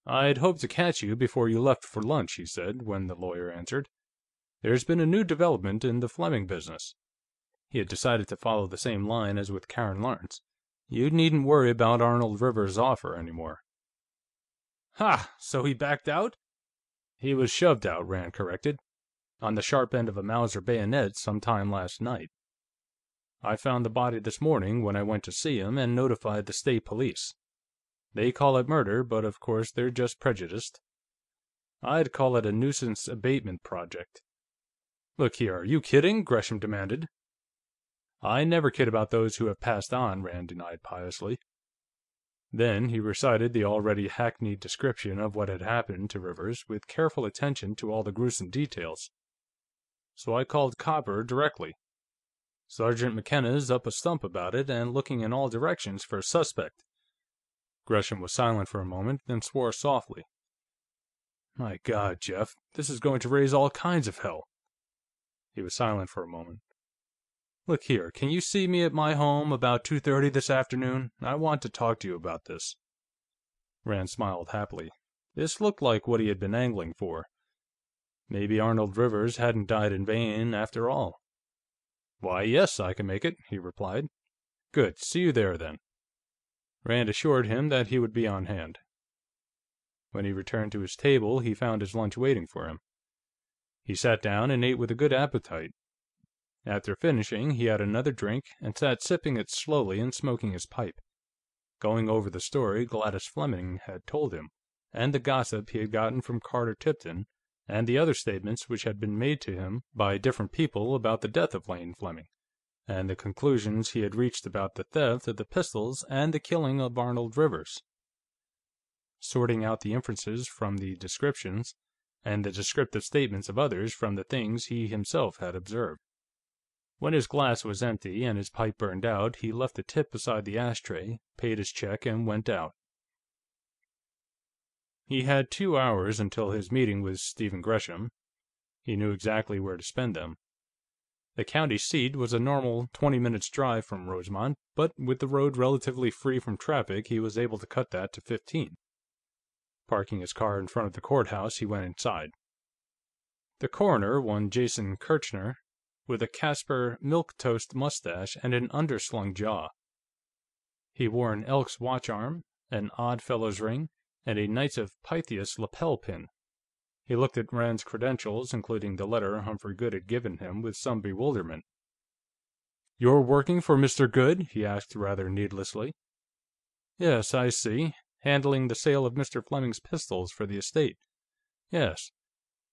"I'd hoped to catch you before you left for lunch," he said, when the lawyer answered. "There's been a new development in the Fleming business." He had decided to follow the same line as with Karen Lawrence. "You needn't worry about Arnold Rivers' offer any more." "Ha! So he backed out?" "He was shoved out," Rand corrected. "On the sharp end of a Mauser bayonet sometime last night. I found the body this morning, when I went to see him, and notified the state police. They call it murder, but of course they're just prejudiced. I'd call it a nuisance abatement project." "Look here, are you kidding?" Gresham demanded. "I never kid about those who have passed on," Rand denied piously. Then he recited the already hackneyed description of what had happened to Rivers, with careful attention to all the gruesome details. "So I called Copper directly. Sergeant McKenna's up a stump about it, and looking in all directions for a suspect." Gresham was silent for a moment, then swore softly. "My God, Jeff, this is going to raise all kinds of hell." He was silent for a moment. "Look here, can you see me at my home about 2:30 this afternoon? I want to talk to you about this." Rand smiled happily. This looked like what he had been angling for. Maybe Arnold Rivers hadn't died in vain, after all. "Why, yes, I can make it," he replied. "Good. See you there, then." Rand assured him that he would be on hand. When he returned to his table, he found his lunch waiting for him. He sat down and ate with a good appetite. After finishing, he had another drink and sat sipping it slowly and smoking his pipe, going over the story Gladys Fleming had told him, and the gossip he had gotten from Carter Tipton, and the other statements which had been made to him by different people about the death of Lane Fleming, and the conclusions he had reached about the theft of the pistols and the killing of Arnold Rivers. Sorting out the inferences from the descriptions, and the descriptive statements of others from the things he himself had observed. When his glass was empty and his pipe burned out, he left the tip beside the ashtray, paid his check, and went out. He had 2 hours until his meeting with Stephen Gresham. He knew exactly where to spend them. The county seat was a normal 20 minutes' drive from Rosemont, but with the road relatively free from traffic, he was able to cut that to 15. Parking his car in front of the courthouse, he went inside. The coroner, one Jason Kirchner, with a Casper milquetoast mustache and an underslung jaw. He wore an Elks watch arm, an Odd Fellows ring, and a Knights of Pythias lapel pin. He looked at Rand's credentials, including the letter Humphrey Goode had given him, with some bewilderment. "You're working for Mr. Goode?" he asked rather needlessly. "Yes, I see. Handling the sale of Mr. Fleming's pistols for the estate. Yes.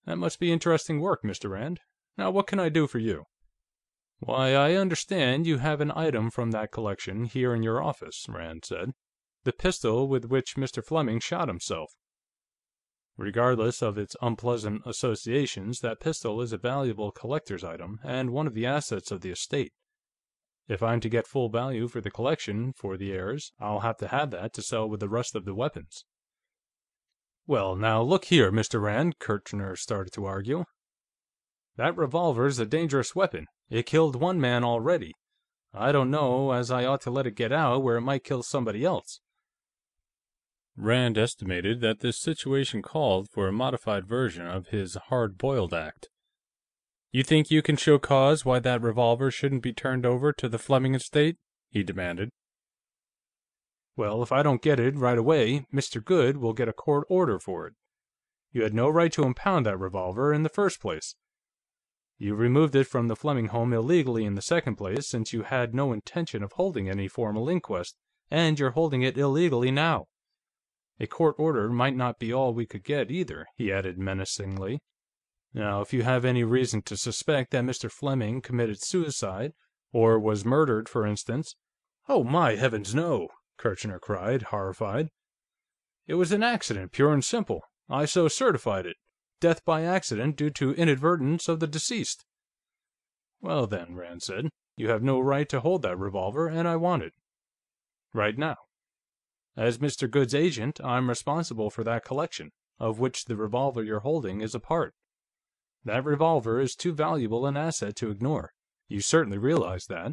That must be interesting work, Mr. Rand. Now, what can I do for you?" "Why, I understand you have an item from that collection here in your office," Rand said. "The pistol with which Mr. Fleming shot himself. Regardless of its unpleasant associations, that pistol is a valuable collector's item, and one of the assets of the estate. If I'm to get full value for the collection for the heirs, I'll have to have that to sell with the rest of the weapons." "Well, now, look here, Mr. Rand," Kirchner started to argue. "That revolver's a dangerous weapon. It killed one man already. I don't know as I ought to let it get out where it might kill somebody else." Rand estimated that this situation called for a modified version of his hard-boiled act. "You think you can show cause why that revolver shouldn't be turned over to the Fleming estate?" he demanded. "Well, if I don't get it right away, Mr. Goode will get a court order for it. You had no right to impound that revolver in the first place. You removed it from the Fleming home illegally in the second place, since you had no intention of holding any formal inquest, and you're holding it illegally now. A court order might not be all we could get, either," he added menacingly. "Now, if you have any reason to suspect that Mr. Fleming committed suicide, or was murdered, for instance—" "Oh, my heavens, no!" Kirchner cried, horrified. "It was an accident, pure and simple. I so certified it. Death by accident due to inadvertence of the deceased." "Well, then," Rand said, "you have no right to hold that revolver, and I want it. Right now. As Mr. Goode's agent, I'm responsible for that collection, of which the revolver you're holding is a part. That revolver is too valuable an asset to ignore. You certainly realize that."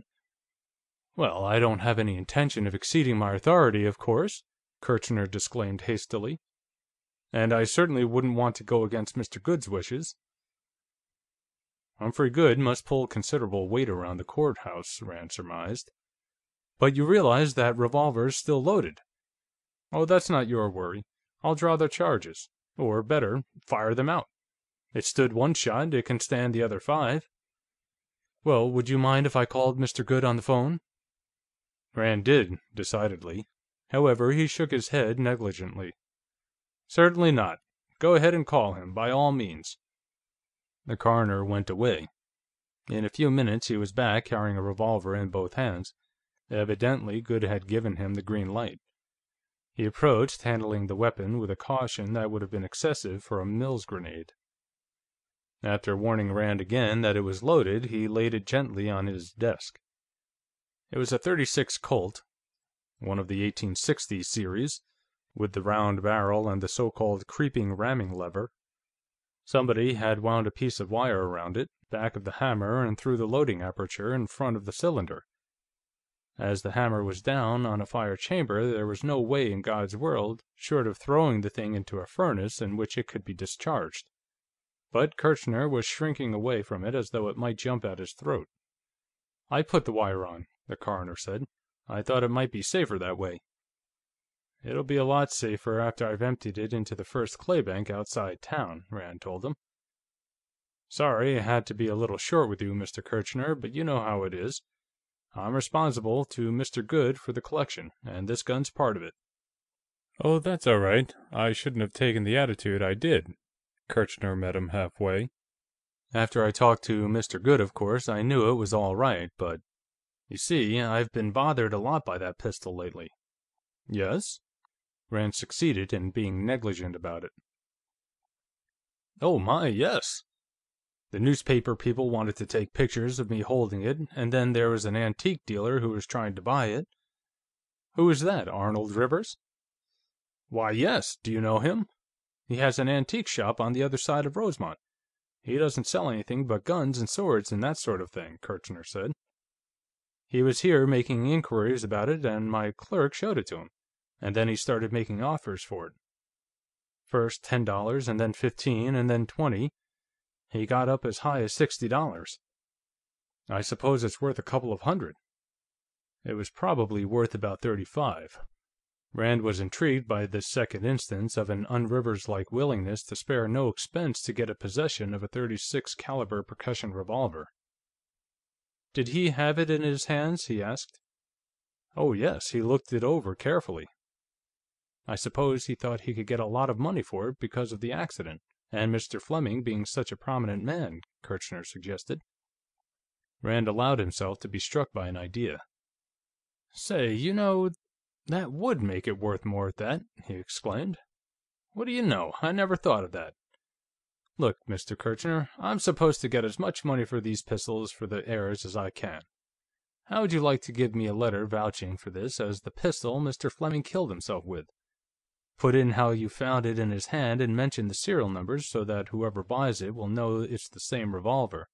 "Well, I don't have any intention of exceeding my authority, of course," Kirchner disclaimed hastily. and I certainly wouldn't want to go against Mr. Good's wishes." Humphrey Good must pull considerable weight around the courthouse, Rand surmised. "But you realize that revolver's still loaded." "Oh, that's not your worry. I'll draw the charges. Or better, fire them out. It stood one shot, it can stand the other 5. "Well, would you mind if I called Mr. Good on the phone?" Rand did, decidedly. However, he shook his head negligently. "Certainly not. Go ahead and call him, by all means." The coroner went away. In a few minutes he was back, carrying a revolver in both hands. Evidently, Good had given him the green light. He approached, handling the weapon with a caution that would have been excessive for a Mills grenade. After warning Rand again that it was loaded, he laid it gently on his desk. It was a .36 Colt, one of the 1860 series, with the round barrel and the so-called creeping ramming lever. Somebody had wound a piece of wire around it, back of the hammer and through the loading aperture in front of the cylinder. As the hammer was down on a fire chamber, there was no way in God's world, short of throwing the thing into a furnace, in which it could be discharged. But Kirchner was shrinking away from it as though it might jump at his throat. "I put the wire on," the coroner said. "I thought it might be safer that way." "It'll be a lot safer after I've emptied it into the first claybank outside town," Rand told him. "Sorry I had to be a little short with you, Mr. Kirchner, but you know how it is. I'm responsible to Mr. Good for the collection, and this gun's part of it." "Oh, that's all right. I shouldn't have taken the attitude I did." Kirchner met him halfway. "After I talked to Mr. Good, of course, I knew it was all right, but... You see, I've been bothered a lot by that pistol lately." "Yes?" Rand succeeded in being negligent about it. "Oh my, yes. The newspaper people wanted to take pictures of me holding it, and then there was an antique dealer who was trying to buy it." "Who is that, Arnold Rivers?" "Why, yes. Do you know him? He has an antique shop on the other side of Rosemont. He doesn't sell anything but guns and swords and that sort of thing," Kirchner said. "He was here making inquiries about it, and my clerk showed it to him, and then he started making offers for it. First $10, and then $15, and then $20. He got up as high as $60. I suppose it's worth a couple of hundred." "It was probably worth about $35. Rand was intrigued by this second instance of an un-Rivers-like willingness to spare no expense to get a possession of a .36 caliber percussion revolver. "Did he have it in his hands?" he asked. "Oh, yes, he looked it over carefully." "I suppose he thought he could get a lot of money for it because of the accident, and Mr. Fleming being such a prominent man," Kirchner suggested. Rand allowed himself to be struck by an idea. "Say, you know, that would make it worth more at that," he exclaimed. "What do you know, I never thought of that. Look, Mr. Kirchner, I'm supposed to get as much money for these pistols for the heirs as I can. How would you like to give me a letter vouching for this as the pistol Mr. Fleming killed himself with? Put in how you found it in his hand and mention the serial numbers so that whoever buys it will know it's the same revolver."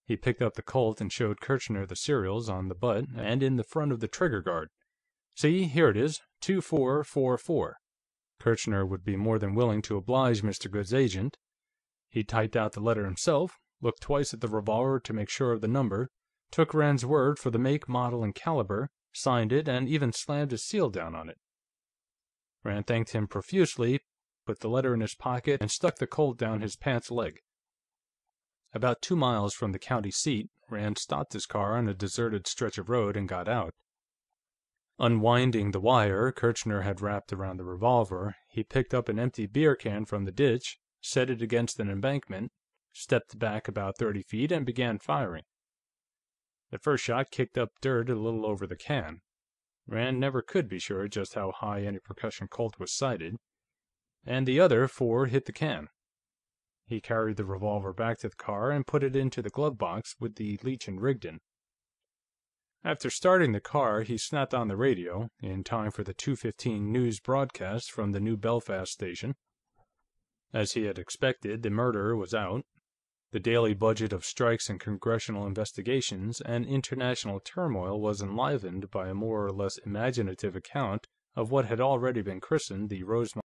He picked up the Colt and showed Kirchner the serials on the butt and in the front of the trigger guard. "See, here it is, 2444. Kirchner would be more than willing to oblige Mr. Good's agent. He typed out the letter himself, looked twice at the revolver to make sure of the number, took Rand's word for the make, model, and caliber, signed it, and even slammed his seal down on it. Rand thanked him profusely, put the letter in his pocket, and stuck the Colt down his pants leg. About 2 miles from the county seat, Rand stopped his car on a deserted stretch of road and got out. Unwinding the wire Kirchner had wrapped around the revolver, he picked up an empty beer can from the ditch, set it against an embankment, stepped back about 30 feet, and began firing. The first shot kicked up dirt a little over the can. Rand never could be sure just how high any percussion Colt was sighted. And the other 4 hit the can. He carried the revolver back to the car and put it into the glove box with the Leech and Rigdon. After starting the car, he snapped on the radio, in time for the 2:15 news broadcast from the New Belfast station. As he had expected, the murderer was out. The daily budget of strikes and congressional investigations and international turmoil was enlivened by a more or less imaginative account of what had already been christened the Rosemont